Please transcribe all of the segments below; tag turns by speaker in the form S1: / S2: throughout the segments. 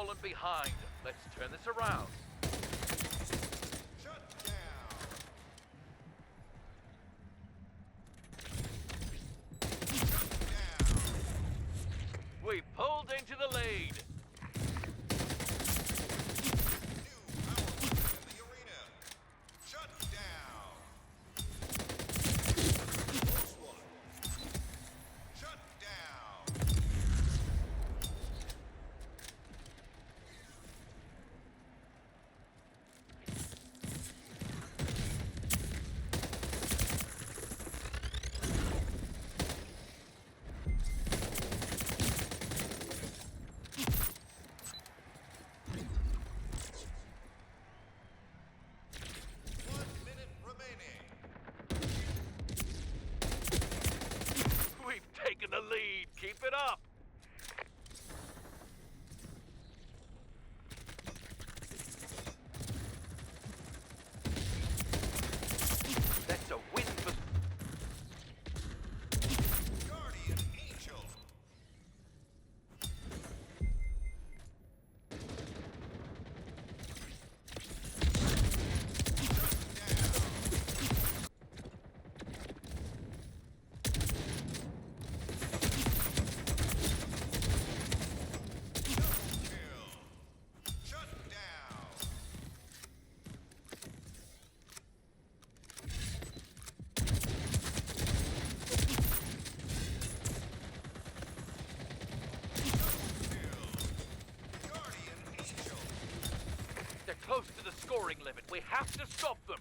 S1: fallen behind. Let's turn this around.
S2: Shut down. Shut down.
S1: We pulled into the lead.
S2: New power weapon in the arena. Shut down. Close one. Shut down.
S1: We've taken the lead. Keep it up. That's a win for...
S2: Guardian Angel. Shut down. Guardian Angel.
S1: They're close to the scoring limit. We have to stop them.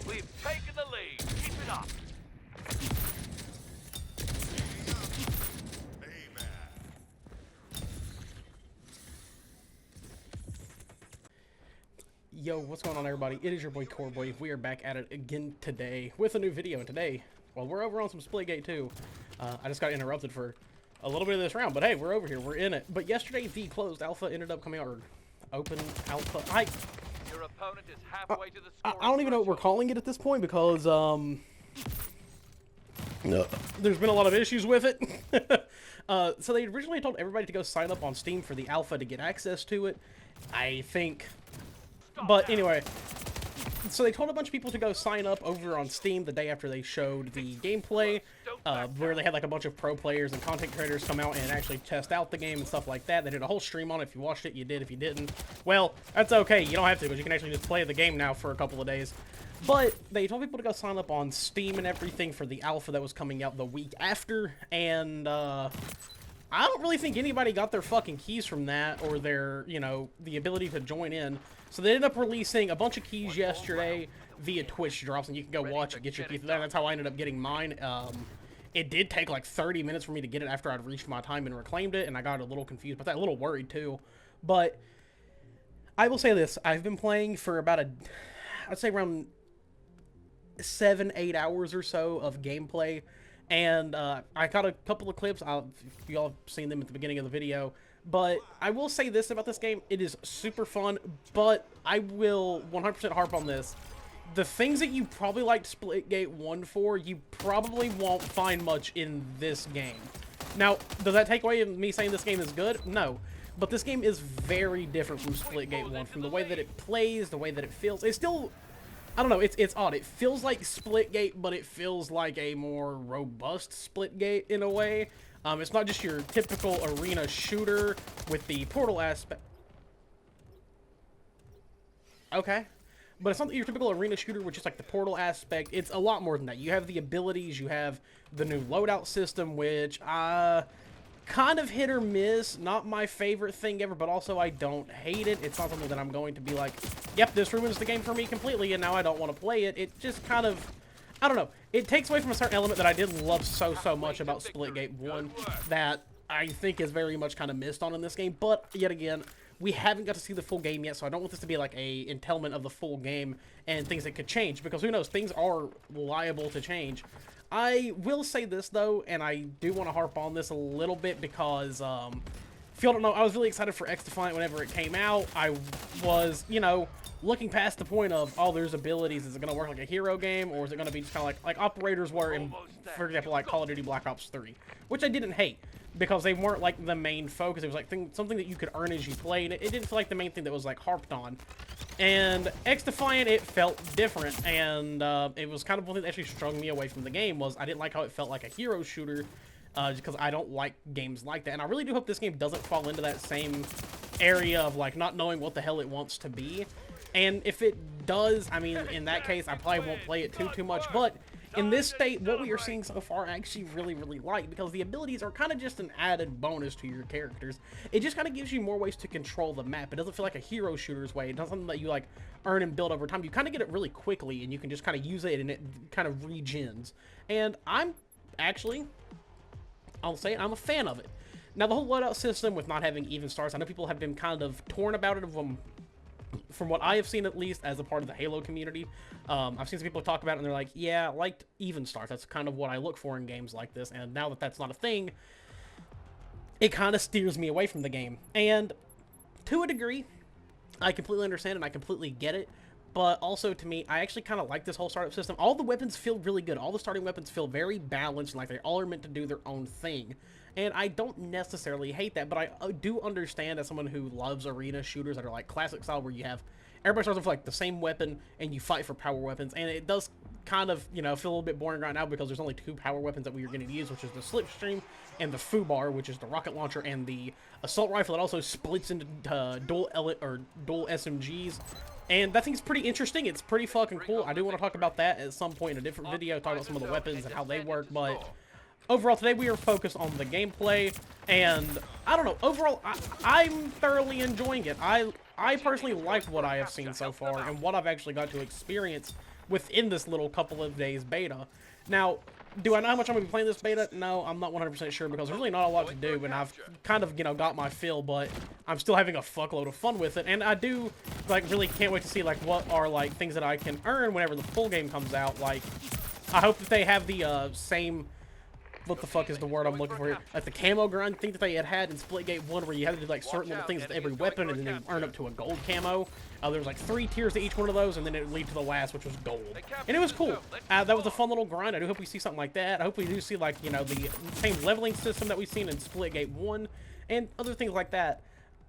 S1: We've taken the lead. Keep it up.
S2: Payback.
S3: Yo, what's going on, everybody? It is your boy Coreboy. We are back at it again today with a new video. And today, well, we're over on some Splitgate too. I just got interrupted for a little bit of this round, but hey, we're over here. We're in it. But yesterday, the closed alpha ended up coming out, or open alpha.
S1: Your opponent is halfway to the
S3: I
S1: scoring
S3: don't even know what we're
S1: threshold.
S3: calling it at this point because there's been a lot of issues with it. So they originally told everybody to go sign up on Steam for the alpha to get access to it. I think. But anyway, so they told a bunch of people to go sign up over on Steam the day after they showed the gameplay, where they had like a bunch of pro players and content creators come out and actually test out the game and stuff like that. They did a whole stream on it. If you watched it, you did. If you didn't, well, that's okay. You don't have to, because you can actually just play the game now for a couple of days. But they told people to go sign up on Steam and everything for the alpha that was coming out the week after, and I don't really think anybody got their fucking keys from that, or their, you know, the ability to join in. So they ended up releasing a bunch of keys yesterday via Twitch drops, and you can go watch it, get your keys. That's how I ended up getting mine. It did take like 30 minutes for me to get it after I'd reached my time and reclaimed it, and I got a little confused about that, a little worried too. But I will say this, I've been playing for about I'd say around 7-8 hours or so of gameplay, and I got a couple of clips. Y'all have seen them at the beginning of the video. But I will say this about this game, it is super fun, but I will 100% harp on this. The things that you probably liked Splitgate 1 for, you probably won't find much in this game. Now, does that take away me saying this game is good? No. But this game is very different from Splitgate 1, from the way that it plays, the way that it feels. It's still, I don't know, it's odd. It feels like Splitgate, but it feels like a more robust Splitgate in a way. It's not just your typical arena shooter with the portal aspect. Okay. But it's not your typical arena shooter with just like the portal aspect. It's a lot more than that. You have the abilities, you have the new loadout system, which kind of hit or miss. Not my favorite thing ever, but also I don't hate it. It's not something that I'm going to be like, yep, this ruins the game for me completely, and now I don't want to play it. It just kind of, I don't know. It takes away from a certain element that I did love so much about Splitgate 1 that I think is very much kind of missed on in this game. But yet again, we haven't got to see the full game yet, so I don't want this to be like a entailment of the full game and things that could change, because who knows, things are liable to change. I will say this though, and I do want to harp on this a little bit because if y'all don't know, I was really excited for X Defiant whenever it came out. I was, you know, looking past the point of, oh, there's abilities, is it going to work like a hero game, or is it going to be just kind of like operators were in, for example, like Call of Duty Black Ops 3, which I didn't hate, because they weren't like the main focus. It was like something that you could earn as you played. It didn't feel like the main thing that was like harped on. And X-Defiant, it felt different, and it was kind of one thing that actually strung me away from the game, was I didn't like how it felt like a hero shooter, because I don't like games like that. And I really do hope this game doesn't fall into that same area of like not knowing what the hell it wants to be. And if it does, I mean, in that case, I probably won't play it too much. But in this state, what we are seeing so far, I actually really like, because the abilities are kind of just an added bonus to your characters. It just kind of gives you more ways to control the map. It doesn't feel like a hero shooter's way. It's not something that you like earn and build over time. You kind of get it really quickly, and you can just kind of use it, and it kind of regens. And I'm actually, I'll say it, I'm a fan of it. Now, the whole loadout system with not having even stars, I know people have been kind of torn about it from what I have seen, at least, as a part of the Halo community. I've seen some people talk about it, and they're like, yeah, I liked even stars. That's kind of what I look for in games like this, and now that that's not a thing, it kind of steers me away from the game. And to a degree, I completely understand and I completely get it, but also, to me, I actually kind of like this whole startup system. All the weapons feel really good. All the starting weapons feel very balanced, and like they all are meant to do their own thing. And I don't necessarily hate that, but I do understand, as someone who loves arena shooters that are like classic style, where you have everybody starts with like the same weapon and you fight for power weapons, and it does kind of, you know, feel a little bit boring right now, because there's only 2 power weapons that we are going to use, which is the Slipstream and the Fubar, which is the rocket launcher, and the assault rifle that also splits into dual SMGs. And that thing's pretty interesting. It's pretty fucking cool. I do want to talk about that at some point in a different video, talk about some of the weapons and how they work, but overall, today we are focused on the gameplay, and I don't know, overall, I'm thoroughly enjoying it. I personally like what I have seen so far, and what I've actually got to experience within this little couple of days beta. Now, do I know how much I'm going to be playing this beta? No, I'm not 100% sure, because there's really not a lot to do, and I've kind of, you know, got my fill, but I'm still having a fuckload of fun with it, and I do, like, really can't wait to see, like, what are, like, things that I can earn whenever the full game comes out. Like, I hope that they have the, same, what the fuck is the word I'm looking for here? Like the camo grind thing that they had in Splitgate 1, where you had to do like certain little things with every weapon, and then you earn up to a gold camo. There was like 3 tiers to each one of those, and then it would lead to the last, which was gold. And it was cool. That was a fun little grind. I do hope we see something like that. I hope we do see, like, you know, the same leveling system that we've seen in Splitgate 1, and other things like that.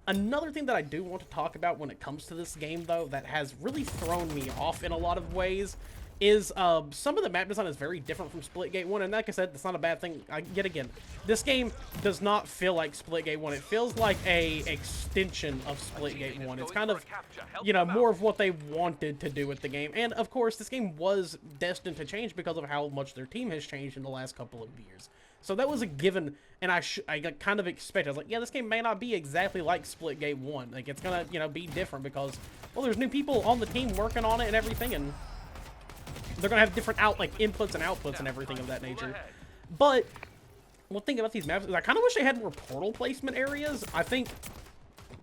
S3: Another thing that I do want to talk about when it comes to this game, though, that has really thrown me off in a lot of ways, is some of the map design is very different from Splitgate 1, and like I said, that's not a bad thing. Yet again, this game does not feel like Splitgate 1. It feels like a extension of Splitgate 1. It's kind of, you know, more of what they wanted to do with the game. And of course, this game was destined to change because of how much their team has changed in the last couple of years. So that was a given, and I kind of expected. I was like, yeah, this game may not be exactly like Splitgate 1. Like, it's gonna, you know, be different because, well, there's new people on the team working on it and everything, and they're gonna have different inputs and outputs and everything of that nature. But one thing about these maps is I kind of wish they had more portal placement areas. I think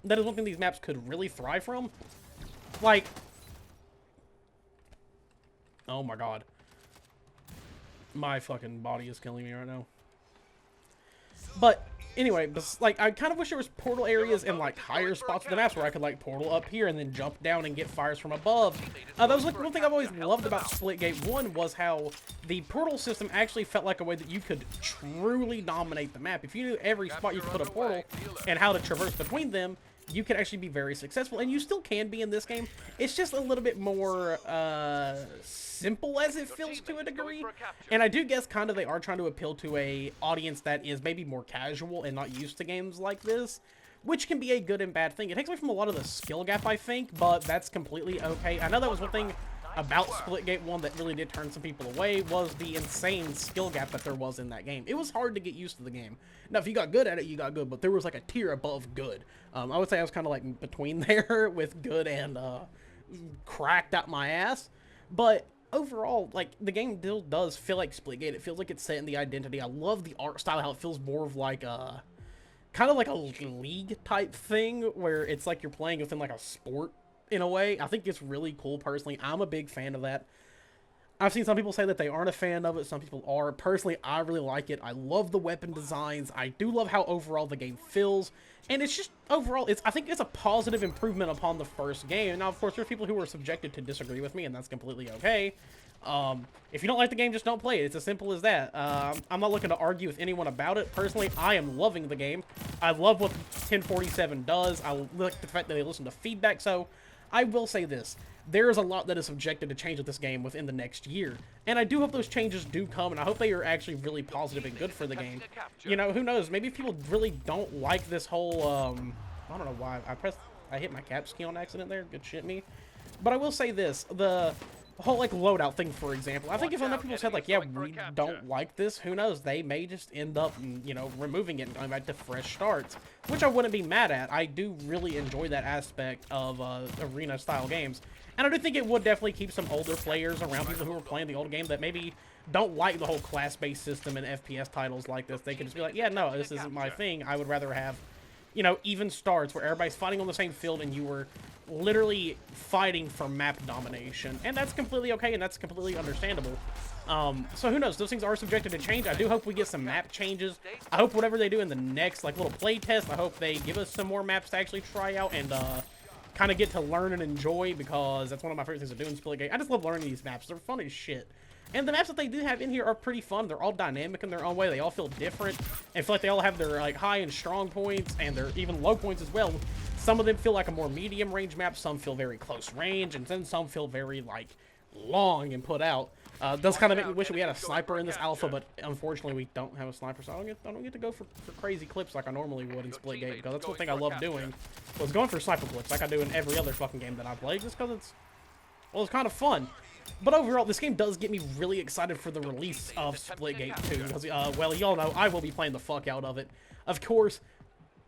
S3: that is one thing these maps could really thrive from. Like, oh my god, my fucking body is killing me right now. But anyway, like, I kind of wish there was portal areas in, like, higher spots of the maps where I could, like, portal up here and then jump down and get fires from above. That was, like, one thing I've always loved about Splitgate 1 was how the portal system actually felt like a way that you could truly dominate the map. If you knew every spot you could put a portal and how to traverse between them, you could actually be very successful, and you still can be in this game. It's just a little bit more, simple as it feels to a degree, and I do guess kind of they are trying to appeal to a audience that is maybe more casual and not used to games like this, which can be a good and bad thing. It takes away from a lot of the skill gap, I think, but that's completely okay. I know that was one thing about Splitgate 1 that really did turn some people away, was the insane skill gap that there was in that game. It was hard to get used to the game. Now, if you got good at it, you got good, but there was like a tier above good. I would say I was kind of like between there with good and cracked out my ass. But overall, like, the game still does feel like Splitgate. It feels like it's set in the identity. I love the art style, how it feels more of like a kind of like a league type thing, where it's like you're playing within like a sport in a way. I think it's really cool personally. I'm a big fan of that. I've seen some people say that they aren't a fan of it. Some people are. Personally, I really like it. I love the weapon designs. I do love how overall the game feels. And it's just, overall, I think it's a positive improvement upon the first game. Now, of course, there's people who are subjected to disagree with me, and that's completely okay. If you don't like the game, just don't play it. It's as simple as that. I'm not looking to argue with anyone about it. Personally, I am loving the game. I love what 1047 does. I like the fact that they listen to feedback. So, I will say this. There is a lot that is subjected to change with this game within the next year. And I do hope those changes do come, and I hope they are actually really positive and good for the game. You know, who knows? Maybe if people really don't like this whole, I don't know why. I hit my caps key on accident there. Good shit, me. But I will say this. The whole, like, loadout thing, for example. I think if enough people said, like, yeah, we don't like this, who knows? They may just end up, you know, removing it and going back to fresh starts, which I wouldn't be mad at. I do really enjoy that aspect of arena-style games. And I do think it would definitely keep some older players around, people who are playing the old game that maybe don't like the whole class-based system in FPS titles like this. They could just be like, yeah, no, this isn't my thing. I would rather have, you know, even starts where everybody's fighting on the same field and you were literally fighting for map domination. And that's completely okay, and that's completely understandable. So who knows? Those things are subjected to change. I do hope we get some map changes. I hope whatever they do in the next, like, little play test, I hope they give us some more maps to actually try out and, kind of get to learn and enjoy, because that's one of my favorite things to do in Splitgate. I just love learning these maps. They're fun as shit. And the maps that they do have in here are pretty fun. They're all dynamic in their own way. They all feel different. I feel like they all have their, like, high and strong points, and their even low points as well. Some of them feel like a more medium range map. Some feel very close range, and then some feel very, like, long and put out. Does kind of make me wish we had a sniper in this alpha, but unfortunately we don't have a sniper, so I don't get to go for crazy clips like I normally would in Splitgate, because that's one thing I love doing, was going for sniper clips like I do in every other fucking game that I play, just because it's kind of fun. But overall, this game does get me really excited for the release of Splitgate 2, because, well, y'all know I will be playing the fuck out of it. Of course,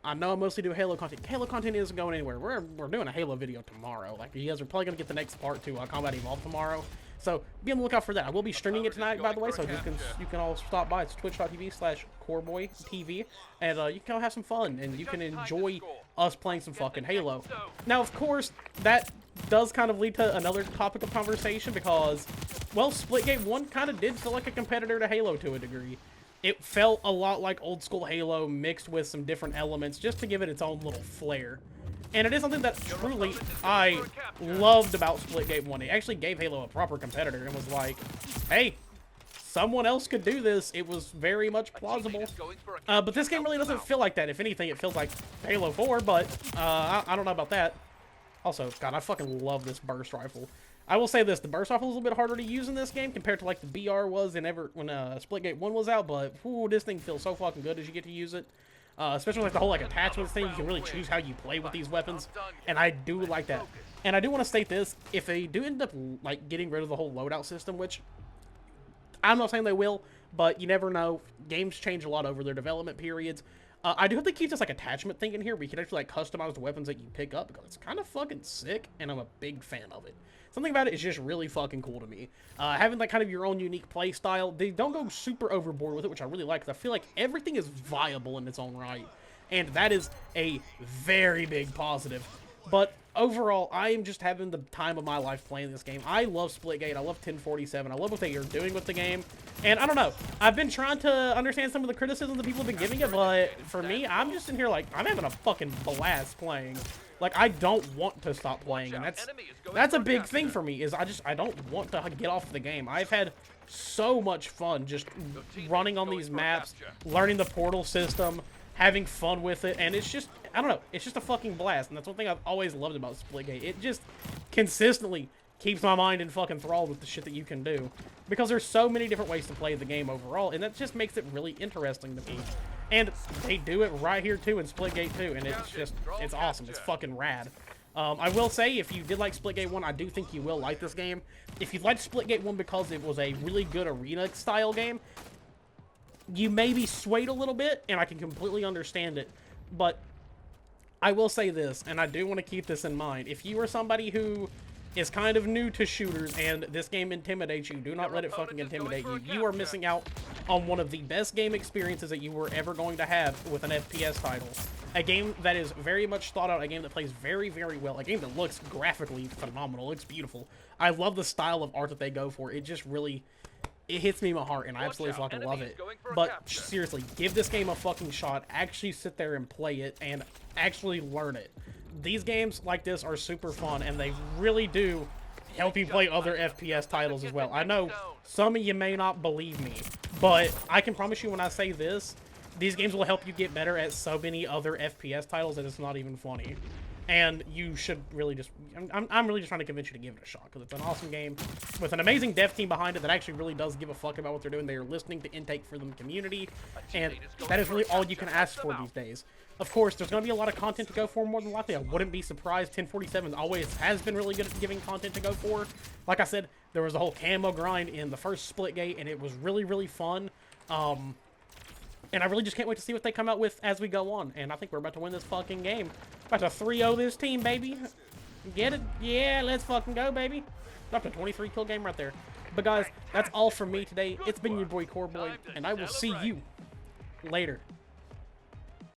S3: I know I mostly do Halo content. Halo content isn't going anywhere. We're doing a Halo video tomorrow. Like, you guys are probably going to get the next part to Combat Evolved tomorrow. So, be on the lookout for that. I will be streaming it tonight, by the way, so you can all stop by. It's twitch.tv/CoreBoyTV, and you can all have some fun, and you can enjoy us playing some fucking Halo. Now, of course, that does kind of lead to another topic of conversation, because, well, Splitgate 1 kind of did feel like a competitor to Halo to a degree. It felt a lot like old school Halo mixed with some different elements just to give it its own little flair. And it is something that truly I loved about Splitgate 1. It actually gave Halo a proper competitor and was like, hey, someone else could do this. It was very much plausible. But this game really doesn't feel like that. If anything, it feels like Halo 4, but I don't know about that. Also, God, I fucking love this burst rifle. I will say this, the burst rifle is a little bit harder to use in this game compared to like the BR was when Splitgate 1 was out, but whew, this thing feels so fucking good as you get to use it. Especially like the whole like attachments thing, you can really choose how you play with these weapons, and I do like that. And I do want to state this, if they do end up like getting rid of the whole loadout system, which I'm not saying they will, but you never know, games change a lot over their development periods. I do hope they keep this like attachment thing in here where you can actually like customize the weapons that you pick up, because it's kind of fucking sick, and I'm a big fan of it. Something about it is just really fucking cool to me. Having like kind of your own unique play style. They don't go super overboard with it, which I really like, because I feel like everything is viable in its own right. And that is a very big positive. But overall, I am just having the time of my life playing this game. I love Splitgate. I love 1047. I love what they are doing with the game. And I don't know. I've been trying to understand some of the criticisms that people have been giving it, but for me, I'm just in here like, I'm having a fucking blast playing. Like, I don't want to stop playing, and that's a big thing for me, is I don't want to get off the game. I've had so much fun just running on these maps, learning the portal system, having fun with it, and it's just, I don't know, it's just a fucking blast, and that's one thing I've always loved about Splitgate. It just consistently keeps my mind in fucking thrall with the shit that you can do, because there's so many different ways to play the game overall, and that just makes it really interesting to me. And they do it right here too in Splitgate 2, and it's awesome. It's fucking rad. I will say, if you did like Splitgate 1, I do think you will like this game. If you liked Splitgate 1 because it was a really good arena-style game, you may be swayed a little bit, and I can completely understand it. But I will say this, and I do want to keep this in mind. If you are somebody who is kind of new to shooters and this game intimidates you, do not let it fucking intimidate you. You are missing out on one of the best game experiences that you were ever going to have with an FPS title. A game that is very much thought out, a game that plays very, very well, a game that looks graphically phenomenal, looks beautiful. I love the style of art that they go for. It just really, it hits me in my heart, and I absolutely fucking love it. But seriously, give this game a fucking shot. Actually sit there and play it, and actually learn it. These games like this are super fun, and they really do help you play other FPS titles as well. I know some of you may not believe me, but I can promise you when I say this, these games will help you get better at so many other FPS titles that it's not even funny. And you should really just... I'm really just trying to convince you to give it a shot, because it's an awesome game with an amazing dev team behind it that actually really does give a fuck about what they're doing. They are listening to intake for the community, and that is really all you can ask for these days. Of course, there's going to be a lot of content to go for, more than likely. I wouldn't be surprised. 1047 always has been really good at giving content to go for. Like I said, there was a whole camo grind in the first Splitgate, and it was really, really fun. And I really just can't wait to see what they come out with as we go on. And I think we're about to win this fucking game. About to 3-0 this team, baby. Get it? Yeah, let's fucking go, baby. Up to 23 kill game right there. But guys, that's all from me today. It's been your boy Coreboy, and I will see you later.